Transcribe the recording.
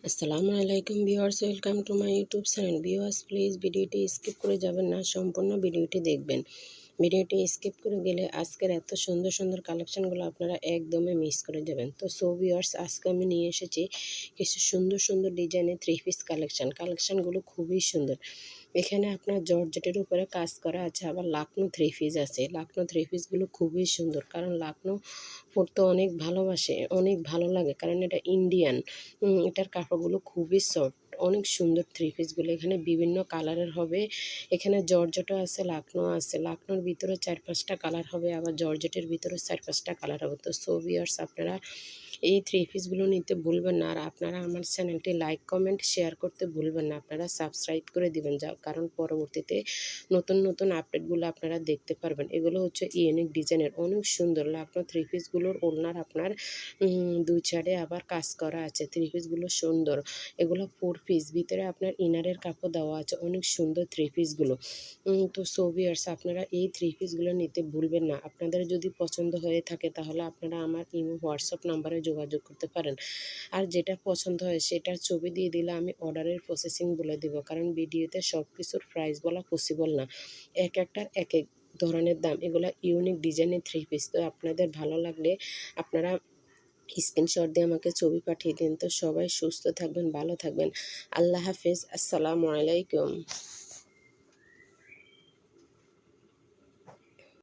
আসসালামু আলাইকুম viewers, welcome to my YouTube channel. Viewers, please ভিডিওটি স্কিপ করে যাবেন না, সম্পূর্ণ ভিডিওটি দেখবেন। ভিডিওটি স্কিপ করে গেলে আজকের এত সুন্দর সুন্দর কালেকশনগুলো আপনারা একদমই মিস করে যাবেন। তো ভিউয়ার্স, আজকে আমি নিয়ে এসেছি কিছু সুন্দর সুন্দর ডিজাইনের থ্রি পিস কালেকশনগুলো খুবই সুন্দর। এখানে আপনার জর্জেটের উপরে কাজ করা আছে, আবার লাকনো থ্রি পিস আছে। লাকনো থ্রি পিসগুলো খুবই সুন্দর, কারণ লাকনো পরতে অনেক ভালোবাসে, অনেক ভালো লাগে, কারণ এটা ইন্ডিয়ান। এটার কাপড়গুলো খুবই সফট, অনেক সুন্দর থ্রি পিসগুলো। এখানে বিভিন্ন কালারের হবে। এখানে জর্জেটও আছে, লাকনো আছে। লাকনোর ভিতরে 4-5টা কালার হবে, আবার জর্জেটের ভিতরে 4-5টা কালার হবে। তো ভিউয়ার্স, আপনারা এই থ্রি পিসগুলো নিতে ভুলবেন না। আর আপনারা আমার চ্যানেলটি লাইক কমেন্ট শেয়ার করতে ভুলবেন না। আপনারা সাবস্ক্রাইব করে দিবেন, যা কারণ পরবর্তীতে নতুন নতুন আপডেটগুলো আপনারা দেখতে পারবেন। এগুলো হচ্ছে ইউনিক ডিজাইনের, অনেক সুন্দর। আপনার থ্রি পিসগুলোর ওড়নার আপনার দুই সাইডে আবার কাজ করা আছে। থ্রি পিসগুলো সুন্দর, এগুলো 4 পিস, ভিতরে আপনার ইনারের কাপড় দেওয়া আছে। অনেক সুন্দর থ্রি পিসগুলো। তো ভিউয়ার্স, আপনারা এই থ্রি পিসগুলো নিতে ভুলবেন না। আপনাদের যদি পছন্দ হয়ে থাকে তাহলে আপনারা আমার ইমো হোয়াটসঅ্যাপ নাম্বারে যোগাযোগ করতে পারেন। আর যেটা পছন্দ হয় সেটার ছবি দিয়ে দিলে আমি অর্ডারের প্রসেসিং বলে দেব, কারণ ভিডিওতে সব কিছুর প্রাইস বলা পসিবল না। এক একটার এক এক ধরনের দাম। এগুলো ইউনিক ডিজাইনের থ্রি পিস। তো আপনাদের ভালো লাগলে আপনারা স্ক্রিনশট দিয়ে আমাকে ছবি পাঠিয়ে দিন। তো সবাই সুস্থ থাকবেন, ভালো থাকবেন। আল্লাহ হাফেজ, আসসালামু আলাইকুম।